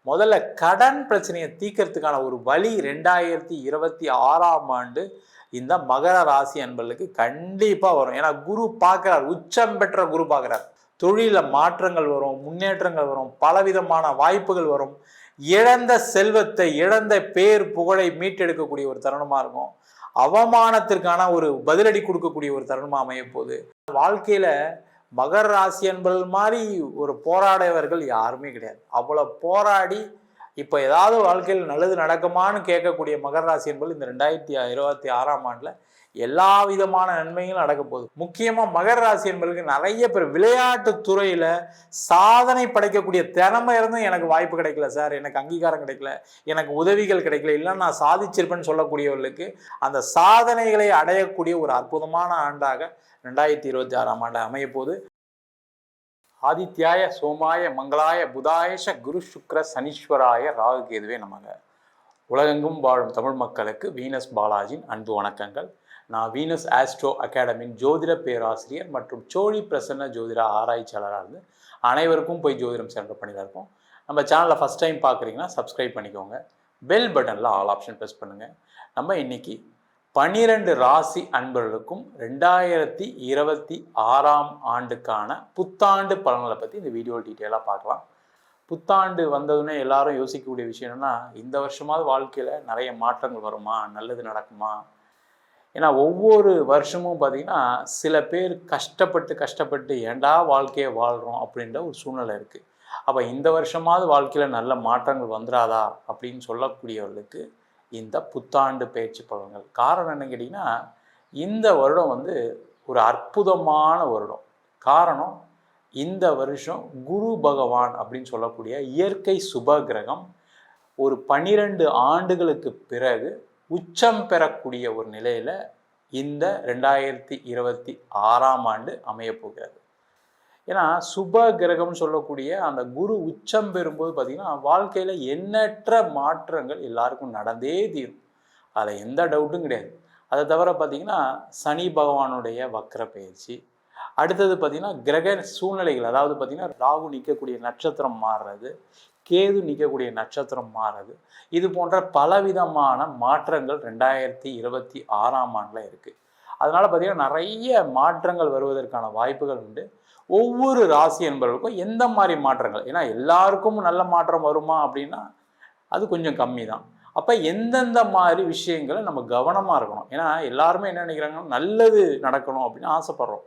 முதல்ல கடன் பிரச்சனையை தீர்க்கறதுக்கான ஒரு வழி 2026ஆம் ஆண்டு இந்த மகர ராசி அன்பர்களுக்கு கண்டிப்பா வரும். ஏன்னா குரு பார்க்கிறார், உச்சம் பெற்ற குரு பார்க்கிறார். தொழில மாற்றங்கள் வரும், முன்னேற்றங்கள் வரும், பலவிதமான வாய்ப்புகள் வரும். இழந்த செல்வத்தை, இழந்த பேர் புகழை மீட்டெடுக்கக்கூடிய ஒரு தருணமா இருக்கும். அவமானத்திற்கான ஒரு பதிலடி கொடுக்கக்கூடிய ஒரு தருணமா அமைய போகுது. வாழ்க்கையில மகர ராசி என்பது மாதிரி ஒரு போராடியவர்கள் யாருமே கிடையாது. அவ்வளவு போராடி இப்ப ஏதாவது வாழ்க்கையில் நல்லது நடக்குமான்னு கேட்கக்கூடிய மகர ராசி என்பது இந்த 2026ஆம் ஆண்டுல எல்லா விதமான நன்மைகளும் நடக்க போகுது. முக்கியமா மகர ராசி என்பதற்கு நிறைய பேர் விளையாட்டு துறையில சாதனை படைக்கக்கூடிய திறமை இருந்தும் எனக்கு வாய்ப்பு கிடைக்கல சார், எனக்கு அங்கீகாரம் கிடைக்கல, எனக்கு உதவிகள் கிடைக்கல, இல்லை நான் சாதிச்சிருப்பேன்னு சொல்லக்கூடியவர்களுக்கு அந்த சாதனைகளை அடையக்கூடிய ஒரு அற்புதமான ஆண்டாக 2026ஆம் ஆண்டு அமைய போது. ஆதித்யாய சோமாய மங்களாய புதாயஷ குரு சுக்ர சனீஸ்வராய ராகு கேதுவே நமக. உலகெங்கும் வாழும் தமிழ் மக்களுக்கு வீனஸ் பாலாஜியின் அன்பு வணக்கங்கள். நான் வீனஸ் ஆஸ்ட்ரோ அகாடமியின் ஜோதிட பேராசிரியர் மற்றும் சோழி பிரசன்ன ஜோதிட ஆராய்ச்சியாளராக இருந்து அனைவருக்கும் போய் ஜோதிடம் சென்டர் பண்ணி தான் இருக்கோம். நம்ம சேனலை ஃபஸ்ட் டைம் பார்க்குறீங்கன்னா சப்ஸ்கிரைப் பண்ணிக்கோங்க, பெல் பட்டனில் ஆல் ஆப்ஷன் ப்ரெஸ் பண்ணுங்கள். நம்ம இன்னைக்கு 12 ராசி அன்பர்களுக்கும் 2026ஆம் ஆண்டுக்கான புத்தாண்டு பலன்களை பற்றி இந்த வீடியோ டீட்டெயிலாக பார்க்கலாம். புத்தாண்டு வந்ததுன்னே எல்லாரும் யோசிக்கக்கூடிய விஷயம் என்னன்னா, இந்த வருஷமாவது வாழ்க்கையில் நிறைய மாற்றங்கள் வருமா, நல்லது நடக்குமா? ஏன்னா ஒவ்வொரு வருஷமும் பார்த்திங்கன்னா சில பேர் கஷ்டப்பட்டு ஏண்டா வாழ்க்கையை வாழ்கிறோம் அப்படின்ற ஒரு சூழ்நிலை இருக்குது. அப்போ இந்த வருஷமாவது வாழ்க்கையில் நல்ல மாற்றங்கள் வந்துடாதா அப்படின்னு சொல்லக்கூடியவர்களுக்கு இந்த புத்தாண்டு பயிற்சி பலன்கள். காரணம் என்னன்னு கேட்டிங்கன்னா, இந்த வருடம் ஒரு அற்புதமான வருடம். காரணம், இந்த வருஷம் குரு பகவான் அப்படின்னு சொல்லக்கூடிய இயற்கை சுப கிரகம் ஒரு 12 ஆண்டுகளுக்கு பிறகு உச்சம் பெறக்கூடிய ஒரு நிலையில் இந்த 2026ஆம் ஆண்டு அமைய போகிறது. ஏன்னா சுப கிரகம்னு சொல்லக்கூடிய அந்த குரு உச்சம் பெறும்போது பார்த்திங்கன்னா வாழ்க்கையில் எண்ணற்ற மாற்றங்கள் எல்லாருக்கும் நடந்தே தீரும், அதில் எந்த டவுட்டும் கிடையாது. அதை தவிர பார்த்திங்கன்னா சனி பகவானுடைய வக்ர பயிற்சி, அடுத்தது பார்த்திங்கன்னா கிரக சூழ்நிலைகள், அதாவது பார்த்திங்கன்னா ராகு நிற்கக்கூடிய நட்சத்திரம் மாறுறது, கேது நிற்கக்கூடிய நட்சத்திரம் மாறுறது, இது போன்ற பலவிதமான மாற்றங்கள் 2026ஆம் ஆண்டில் இருக்குது. அதனால் பார்த்திங்கன்னா நிறைய மாற்றங்கள் வருவதற்கான வாய்ப்புகள் உண்டு. ஒவ்வொரு ராசி என்பவர்களுக்கும் எந்த மாதிரி மாற்றங்கள், ஏன்னா எல்லாருக்கும் நல்ல மாற்றம் வருமா அப்படின்னா அது கொஞ்சம் கம்மி தான். அப்போ எந்தெந்த மாதிரி விஷயங்களை நம்ம கவனமாக இருக்கணும். ஏன்னா எல்லாருமே என்ன நினைக்கிறாங்கன்னா நல்லது நடக்கணும் அப்படின்னு ஆசைப்படுறோம்.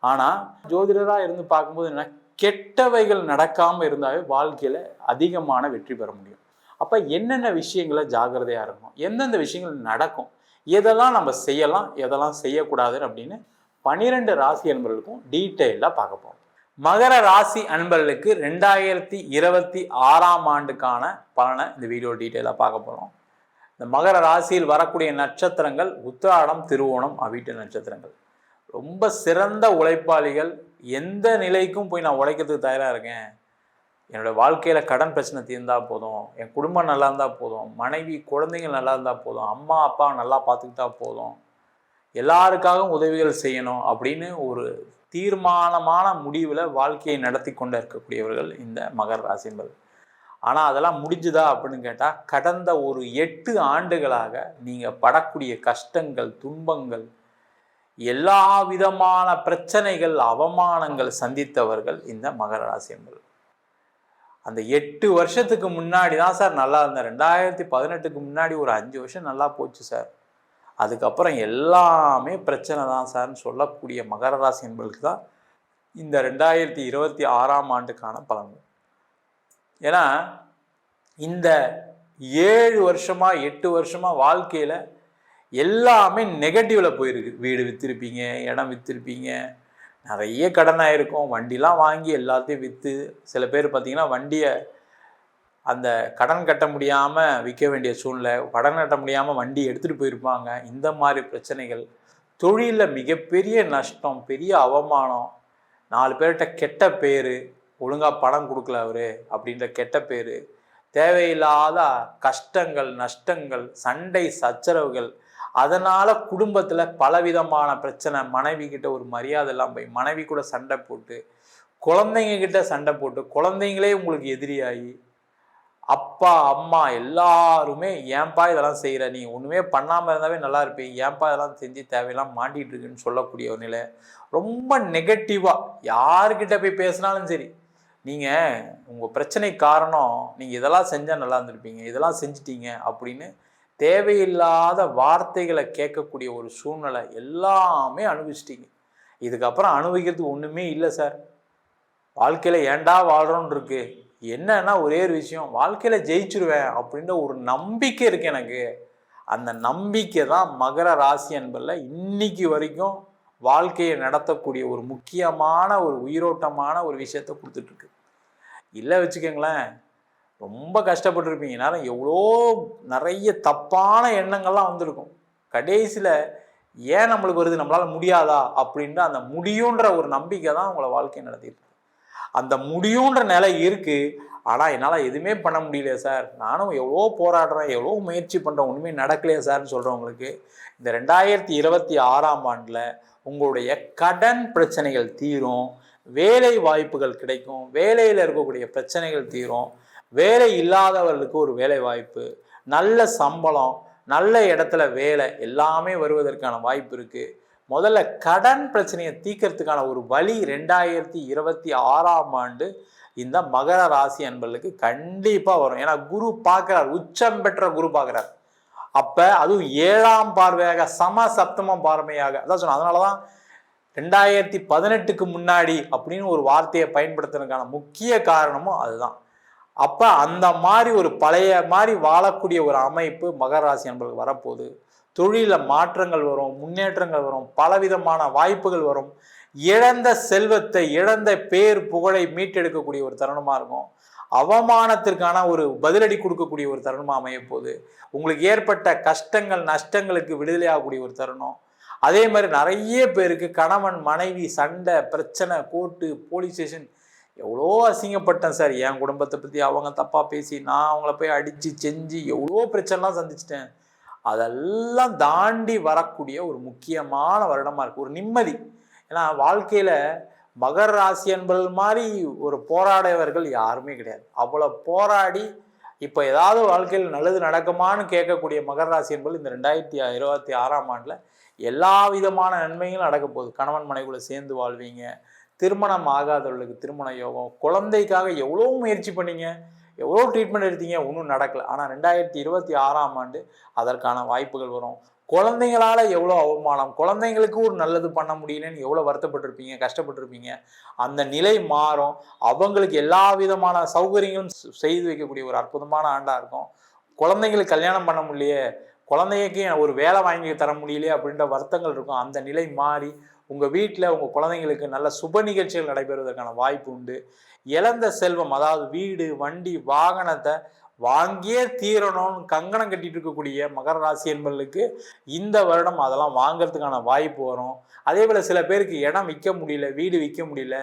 ஆனால் ஜோதிடராக இருந்து பார்க்கும்போது என்ன, கெட்டவைகள் நடக்காமல் இருந்தாவே வாழ்க்கையில் அதிகமான வெற்றி பெற முடியும். அப்போ என்னென்ன விஷயங்களை ஜாக்கிரதையாக இருக்கணும், எந்தெந்த விஷயங்கள் நடக்கும், எதெல்லாம் நம்ம செய்யலாம், எதெல்லாம் செய்யக்கூடாது அப்படின்னு 12 ராசி அன்பர்களுக்கும் டீட்டெயிலாக பார்க்க போகிறோம். மகர ராசி அன்பர்களுக்கு 2026ஆம் ஆண்டுக்கான பலனை இந்த வீடியோ டீட்டெயிலாக பார்க்க போகிறோம். இந்த மகர ராசியில் வரக்கூடிய நட்சத்திரங்கள் உத்திராடம், திருவோணம், அவிட்ட நட்சத்திரங்கள். ரொம்ப சிறந்த உழைப்பாளிகள். எந்த நிலைக்கும் போய் நான் உழைக்கிறதுக்கு தயாராக இருக்கேன், என்னோடய வாழ்க்கையில் கடன் பிரச்சனை தீர்ந்தால் போதும், என் குடும்பம் நல்லா இருந்தால் போதும், மனைவி குழந்தைங்க நல்லா இருந்தால் போதும், அம்மா அப்பா நல்லா பார்த்துக்கிட்டா போதும், எல்லாருக்காகவும் உதவிகள் செய்யணும் அப்படின்னு ஒரு தீர்மானமான முடிவில் வாழ்க்கையை நடத்தி கொண்டு இருக்கக்கூடியவர்கள் இந்த மகர ராசி என்பது. ஆனால் அதெல்லாம் முடிஞ்சுதா அப்படின்னு கேட்டால், கடந்த ஒரு 8 ஆண்டுகளாக நீங்கள் படக்கூடிய கஷ்டங்கள், துன்பங்கள், எல்லா விதமான பிரச்சனைகள், அவமானங்கள் சந்தித்தவர்கள் இந்த மகர ராசி என்பது. அந்த 8 வருஷத்துக்கு முன்னாடி தான் சார் நல்லா இருந்தேன், 2018க்கு முன்னாடி ஒரு 5 வருஷம் நல்லா போச்சு சார், அதுக்கப்புறம் எல்லாமே பிரச்சனை தான் சார்னு சொல்லக்கூடிய மகர ராசி என்பதுக்கு தான் இந்த 2026ஆம் ஆண்டுக்கான பலன்கள். ஏன்னா இந்த 7 வருஷமா 8 வருஷமா வாழ்க்கையில் எல்லாமே நெகட்டிவில் போயிருக்கு. வீடு விற்றுருப்பீங்க, இடம் விற்றுருப்பீங்க, நிறைய கடனாக இருக்கும், வண்டிலாம் வாங்கி எல்லாத்தையும் விற்று, சில பேர் பார்த்திங்கன்னா வண்டியை அந்த கடன் கட்ட முடியாமல் விற்க வேண்டிய சூழ்நிலை, கடன் கட்ட முடியாமல் வண்டி எடுத்துகிட்டு போயிருப்பாங்க. இந்த மாதிரி பிரச்சனைகள், தொழிலில் மிகப்பெரிய நஷ்டம், பெரிய அவமானம், 4 பேர்கிட்ட கெட்ட பேர், ஒழுங்காக பணம் கொடுக்கல அவர் அப்படின்ற கெட்ட பேர், தேவையில்லாத கஷ்டங்கள், நஷ்டங்கள், சண்டை சச்சரவுகள், அதனால் குடும்பத்தில் பலவிதமான பிரச்சனை, மனைவி கிட்ட ஒரு மரியாதை எல்லாம் போய் மனைவி கூட சண்டை போட்டு, குழந்தைங்க கிட்ட சண்டை போட்டு, குழந்தைங்களே உங்களுக்கு எதிரியாகி, அப்பா அம்மா எல்லாருமே ஏன்பா இதெல்லாம் செய்கிற, நீ ஒன்றுமே பண்ணாமல் இருந்தாவே நல்லா இருப்பீங்க, ஏன்பா இதெல்லாம் செஞ்சு தேவையெல்லாம் மாட்டிகிட்டு இருக்குன்னு சொல்லக்கூடிய ஒரு நிலை. ரொம்ப நெகட்டிவாக யாருக்கிட்ட போய் பேசினாலும் சரி, நீங்கள் உங்கள் பிரச்சனை காரணம் நீங்கள் இதெல்லாம் செஞ்சால் நல்லா இருந்திருப்பீங்க, இதெல்லாம் செஞ்சிட்டீங்க அப்படின்னு தேவையில்லாத வார்த்தைகளை கேட்கக்கூடிய ஒரு சூழ்நிலை எல்லாமே அனுபவிச்சிட்டிங்க. இதுக்கப்புறம் அனுபவிக்கிறதுக்கு ஒன்றுமே இல்லை சார். வாழ்க்கையில் ஏண்டா வாழ்கிறோன்னு இருக்கு. என்னன்னா ஒரே ஒரு விஷயம், வாழ்க்கையில் ஜெயிச்சிருவேன் அப்படின்ற ஒரு நம்பிக்கை இருக்கு எனக்கு. அந்த நம்பிக்கை தான் மகர ராசி என்பதில் இன்னைக்கு வரைக்கும் வாழ்க்கையை நடத்தக்கூடிய ஒரு முக்கியமான ஒரு உயிரோட்டமான ஒரு விஷயத்த கொடுத்துட்ருக்கு. இல்லை வச்சுக்கோங்களேன், ரொம்ப கஷ்டப்பட்டுருப்பீங்க. நேரம் எவ்வளோ நிறைய தப்பான எண்ணங்கள்லாம் வந்திருக்கும். கடைசியில் ஏன் நம்மளுக்கு வருது, நம்மளால் முடியாதா அப்படின்ற அந்த முடியுன்ற ஒரு நம்பிக்கை தான் உங்களை வாழ்க்கையை நடத்திட்டு. அந்த முடியுன்ற நிலை இருக்குது. ஆனால் என்னால் எதுவுமே பண்ண முடியலையே சார், நானும் எவ்வளோ போராடுறேன், எவ்வளோ முயற்சி பண்ணுறேன், ஒன்றுமே நடக்கலையே சார்ன்னு சொல்கிறவங்களுக்கு இந்த 2026ஆம் ஆண்டில் உங்களுடைய கடன் பிரச்சனைகள் தீரும், வேலை வாய்ப்புகள் கிடைக்கும், வேலையில் இருக்கக்கூடிய பிரச்சனைகள் தீரும், வேலை இல்லாதவர்களுக்கு ஒரு வேலை வாய்ப்பு, நல்ல சம்பளம், நல்ல இடத்துல வேலை எல்லாமே வருவதற்கான வாய்ப்பு இருக்குது. முதல்ல கடன் பிரச்சனையை தீர்க்கறதுக்கான ஒரு வழி 2026ஆம் ஆண்டு இந்த மகர ராசி அன்பர்களுக்கு கண்டிப்பாக வரும். ஏன்னா குரு பார்க்குறார், உச்சம் பெற்ற குரு பார்க்குறார். அப்போ அதுவும் 7ஆம் பார்வையாக சம சப்தமம் பார்வையாக அதான் சொன்னேன். அதனால தான் 2018க்கு முன்னாடி அப்படின்னு ஒரு வார்த்தையை பயன்படுத்துறதுக்கான முக்கிய காரணமும் அதுதான். அப்போ அந்த மாதிரி ஒரு பழைய மாதிரி வாழக்கூடிய ஒரு அமைப்பு மகர ராசி அன்பர்களுக்கு வரப்போகுது. தொழிலில் மாற்றங்கள் வரும், முன்னேற்றங்கள் வரும், பலவிதமான வாய்ப்புகள் வரும். இழந்த செல்வத்தை, இழந்த பேர் புகழை மீட்டெடுக்கக்கூடிய ஒரு தருணமாக இருக்கும். அவமானத்திற்கான ஒரு பதிலடி கொடுக்கக்கூடிய ஒரு தருணமாக அமைய போகுது. உங்களுக்கு ஏற்பட்ட கஷ்டங்கள் நஷ்டங்களுக்கு விடுதலை ஆகக்கூடிய ஒரு தருணம். அதே மாதிரி நிறைய பேருக்கு கணவன் மனைவி சண்டை பிரச்சனை, கோர்ட்டு போலீஸ் ஸ்டேஷன், எவ்வளோ அசிங்கப்பட்டேன் சார், என் குடும்பத்தை பற்றி அவங்க தப்பாக பேசி நான் அவங்கள போய் அடித்து செஞ்சு எவ்வளோ பிரச்சனைலாம் சந்திச்சிட்டேன். அதெல்லாம் தாண்டி வரக்கூடிய ஒரு முக்கியமான வருடமாக இருக்குது. ஒரு நிம்மதி. ஏன்னா வாழ்க்கையில் மகர ராசி என்பது மாதிரி ஒரு போராடியவர்கள் யாருமே கிடையாது. அவ்வளோ போராடி இப்போ ஏதாவது வாழ்க்கையில் நல்லது நடக்குமான்னு கேட்கக்கூடிய மகர ராசி என்பது இந்த 2026ஆம் ஆண்டில் எல்லா விதமான நன்மைகளும் நடக்க போகுது. கணவன் மனைவிக்குள்ள சேர்ந்து வாழ்வீங்க, திருமணம் ஆகாதவர்களுக்கு திருமண யோகம், குழந்தைக்காக எவ்வளோ முயற்சி பண்ணீங்க, எவ்வளோ ட்ரீட்மெண்ட் எடுத்தீங்க, ஒன்றும் நடக்கலை. ஆனால் 2026ஆம் ஆண்டு அதற்கான வாய்ப்புகள் வரும். குழந்தைங்களால் எவ்வளோ அவமானம், குழந்தைங்களுக்கு ஒரு நல்லது பண்ண முடியலன்னு எவ்வளோ வருத்தப்பட்டிருப்பீங்க, கஷ்டப்பட்டிருப்பீங்க. அந்த நிலை மாறும். அவங்களுக்கு எல்லா விதமான சௌகரியங்களும் செய்து வைக்கக்கூடிய ஒரு அற்புதமான ஆண்டாக இருக்கும். குழந்தைங்களுக்கு கல்யாணம் பண்ண முடியலையே, குழந்தைக்கு ஒரு வேலை வாங்கி தர முடியலையே அப்படின்ற வருத்தங்கள் இருக்கும். அந்த நிலை மாறி உங்கள் வீட்டில் உங்கள் குழந்தைங்களுக்கு நல்ல சுப நிகழ்ச்சிகள் நடைபெறுவதற்கான வாய்ப்பு உண்டு. இழந்த செல்வம், அதாவது வீடு வண்டி வாகனத்தை வாங்கியே தீரணும்னு கங்கணம் கட்டிட்டு இருக்கக்கூடிய மகர ராசி என்பவர்களுக்கு இந்த வருடம் அதெல்லாம் வாங்கிறதுக்கான வாய்ப்பு வரும். அதே போல் சில பேருக்கு இடம் விற்க முடியல, வீடு விற்க முடியல,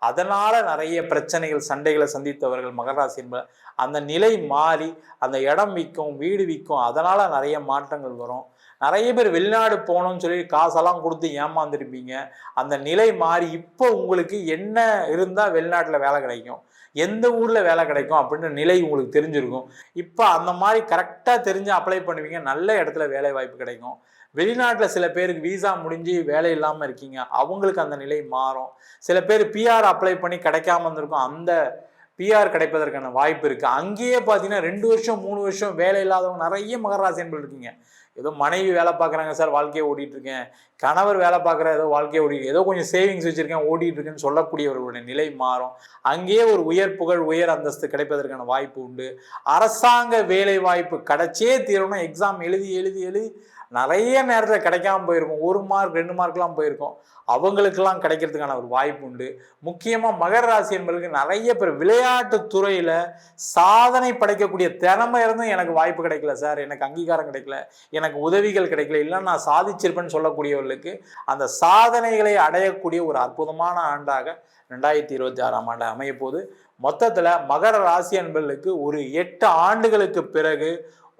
அதனால் நிறைய பிரச்சனைகள் சண்டைகளை சந்தித்தவர்கள் மகர ராசி என்பவர் அந்த நிலை மாறி அந்த இடம் விற்கும், வீடு விற்கும், அதனால் நிறைய மாற்றங்கள் வரும். நிறைய பேர் வெளிநாடு போகணும்னு சொல்லி காசெல்லாம் கொடுத்து ஏமாந்துருப்பீங்க. அந்த நிலை மாறி இப்போ உங்களுக்கு என்ன இருந்தால் வெளிநாட்டில் வேலை கிடைக்கும், எந்த ஊரில் வேலை கிடைக்கும் அப்படின்ற நிலை உங்களுக்கு தெரிஞ்சிருக்கும். இப்போ அந்த மாதிரி கரெக்டாக தெரிஞ்சு அப்ளை பண்ணுவீங்க, நல்ல இடத்துல வேலை வாய்ப்பு கிடைக்கும். வெளிநாட்டில் சில பேருக்கு வீசா முடிஞ்சு வேலை இல்லாமல் இருக்கீங்க, அவங்களுக்கு அந்த நிலை மாறும். சில பேர் பிஆர் அப்ளை பண்ணி கிடைக்காம இருந்திருக்கும், அந்த பிஆர் கிடைப்பதற்கான வாய்ப்பு இருக்குது. அங்கேயே பார்த்தீங்கன்னா 2 வருஷம் 3 வருஷம் வேலை இல்லாதவங்க நிறைய மகர ராசி என்பது இருக்கீங்க. ஏதோ மனைவி வேலை பார்க்குறாங்க சார், வாழ்க்கையை ஓடிட்டு இருக்கேன், கணவர் வேலை பார்க்குற ஏதோ வாழ்க்கையை ஓடிட்டு, ஏதோ கொஞ்சம் சேவிங்ஸ் வச்சுருக்கேன் ஓடிட்டு இருக்கேன்னு சொல்லக்கூடியவர்களுடைய நிலை மாறும். அங்கேயே ஒரு உயர் புகழ் உயர் அந்தஸ்து கிடைப்பதற்கான வாய்ப்பு உண்டு. அரசாங்க வேலை வாய்ப்பு கிடைச்சே தீரணும். எக்ஸாம் எழுதி எழுதி எழுதி நிறைய நேரத்தில் கிடைக்காம போயிருக்கும், 1 மார்க் 2 மார்க்லாம் போயிருக்கும், அவங்களுக்கெல்லாம் கிடைக்கிறதுக்கான ஒரு வாய்ப்பு உண்டு. முக்கியமாக மகர ராசி என்பதற்கு நிறைய பேர் விளையாட்டு துறையில் சாதனை படைக்கக்கூடிய திறமை இருந்தும் எனக்கு வாய்ப்பு கிடைக்கல சார், எனக்கு அங்கீகாரம் கிடைக்கல, எனக்கு உதவிகள் கிடைக்கல, இல்லை நான் சாதிச்சிருப்பேன்னு சொல்லக்கூடியவர்களுக்கு அந்த சாதனைகளை அடையக்கூடிய ஒரு அற்புதமான ஆண்டாக 2026ஆம் ஆண்டு அமைய போது. மொத்தத்தில் மகர ராசி என்பதற்கு ஒரு 8 ஆண்டுகளுக்கு பிறகு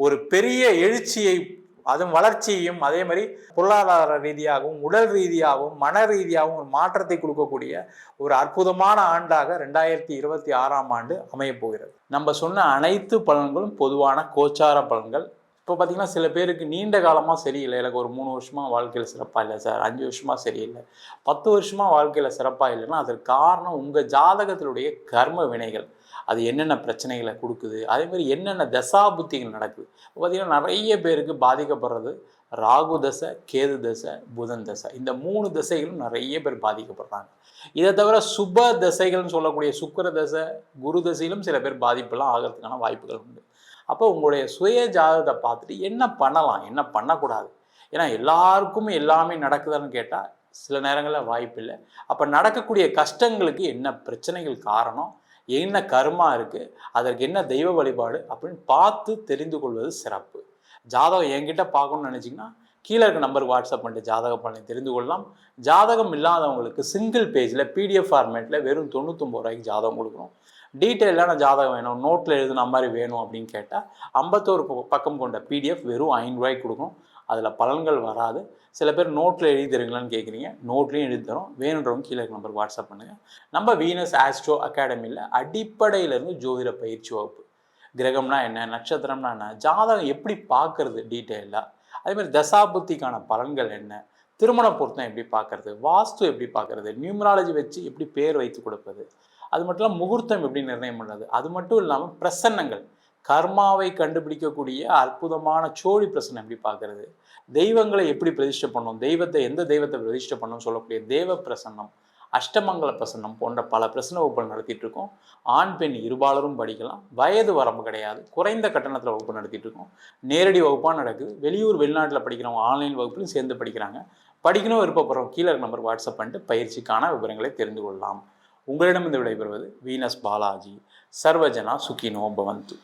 ஒரு பெரிய எழுச்சியை அதுவும் வளர்ச்சியையும் அதே மாதிரி பொருளாதார ரீதியாகவும் உடல் ரீதியாகவும் மன ரீதியாகவும் ஒரு மாற்றத்தை கொடுக்கக்கூடிய ஒரு அற்புதமான ஆண்டாக 2026ஆம் ஆண்டு அமையப் போகிறது. நம்ம சொன்ன அனைத்து பலன்களும் பொதுவான கோச்சார பலன்கள். இப்போ பார்த்தீங்கன்னா சில பேருக்கு நீண்ட காலமாக சரியில்லை, எனக்கு ஒரு 3 வருஷமாக வாழ்க்கையில் சிறப்பாக இல்லை சார், 5 வருஷமாக சரியில்லை, 10 வருஷமாக வாழ்க்கையில் சிறப்பாக இல்லைன்னா அதற்கு காரணம் உங்கள் ஜாதகத்தினுடைய கர்ம வினைகள். அது என்னென்ன பிரச்சனைகளை கொடுக்குது, அதே மாதிரி என்னென்ன தசாபுத்திகள் நடக்குது. இப்போ பார்த்தீங்கன்னா நிறைய பேருக்கு பாதிக்கப்படுறது ராகு தசை, கேது தசை, புதன் தசை. இந்த 3 தசைகளும் நிறைய பேர் பாதிக்கப்படுறாங்க. இதை தவிர சுப தசைகள்னு சொல்லக்கூடிய சுக்கிர தசை, குரு தசையிலும் சில பேர் பாதிப்பெல்லாம் ஆகிறதுக்கான வாய்ப்புகள் உண்டு. அப்போ உங்களுடைய சுய ஜாதகத்தை பார்த்துட்டு என்ன பண்ணலாம், என்ன பண்ணக்கூடாது. ஏன்னா எல்லாருக்கும் எல்லாமே நடக்குதான்னு கேட்டால் சில நேரங்களில் வாய்ப்பு இல்லை. அப்போ நடக்கக்கூடிய கஷ்டங்களுக்கு என்ன பிரச்சனைகள் காரணம், என்ன கர்மா இருக்குது, அதற்கு என்ன தெய்வ வழிபாடு அப்படின்னு பார்த்து தெரிந்து கொள்வது சிறப்பு. ஜாதகம் என்கிட்ட பார்க்கணும்னு நினச்சிங்கன்னா கீழே இருக்க நம்பருக்கு வாட்ஸ்அப் பண்ணிட்டு ஜாதக பலனை தெரிந்து கொள்ளலாம். ஜாதகம் இல்லாதவங்களுக்கு சிங்கிள் பேஜில் பிடிஎஃப் ஃபார்மேட்டில் வெறும் 99 ரூபாய்க்கு ஜாதகம் கொடுக்குறோம். டீட்டெயிலான ஜாதகம் வேணும், நோட்டில் எழுதுன மாதிரி வேணும் அப்படின்னு கேட்டால் 51 பக்கம் கொண்ட பிடிஎஃப் வெறும் 5 ரூபாய்க்கு கொடுக்கணும். அதில் பலன்கள் வராது. சில பேர் நோட்டில் எழுதி தருங்களான்னு கேட்குறீங்க, நோட்லேயும் எழுதி தரோம். வேணுன்றவங்க கீழே நம்பருக்கு வாட்ஸ்அப் பண்ணுங்கள். நம்ம வீனஸ் ஆஸ்ட்ரோ அகாடமியில் அடிப்படையிலேருந்து ஜோதிட பயிற்சி வகுப்பு. கிரகம்னா என்ன, நட்சத்திரம்னா என்ன, ஜாதகம் எப்படி பார்க்கறது டீட்டெயிலாக, அதேமாதிரி தசாபுத்திக்கான பலன்கள் என்ன, திருமண பொருத்தம் எப்படி பார்க்கறது, வாஸ்து எப்படி பார்க்கறது, நியூமராலஜி வச்சு எப்படி பேர் வைத்து கொடுப்பது, அது மட்டும் இல்லாமல் முகூர்த்தம் எப்படி நிர்ணயம் பண்ணுறது, அது மட்டும் இல்லாமல் பிரசன்னங்கள், கர்மாவை கண்டுபிடிக்கக்கூடிய அற்புதமான சோழி பிரசன்னம் எப்படி பார்க்கறது, தெய்வங்களை எப்படி பிரதிஷ்டை பண்ணணும், தெய்வத்தை எந்த தெய்வத்தை பிரதிஷ்டை பண்ணணும்னு சொல்லக்கூடிய தேவ பிரசன்னம், அஷ்டமங்கல பிரசன்னம் போன்ற பல பிரசன்ன வகுப்புகள் நடத்திட்டு இருக்கோம். ஆண் பெண் இருபாலரும் படிக்கலாம். வயது வரம்பு கிடையாது. குறைந்த கட்டணத்தில் வகுப்பு நடத்திட்டு இருக்கோம். நேரடி வகுப்பாக நடக்குது. வெளியூர் வெளிநாட்டில் படிக்கிறவங்க ஆன்லைன் வகுப்புலையும் சேர்ந்து படிக்கிறாங்க. படிக்கணும் விருப்பப்படுறோம் கீழே நம்பர் வாட்ஸ்அப் பண்ணிட்டு பயிற்சிக்கான விவரங்களை தெரிந்து கொள்ளலாம். உங்களிடம் இந்த விடைபெறுவது வீனஸ் பாலாஜி. சர்வஜனா சுகினோ பவந்து.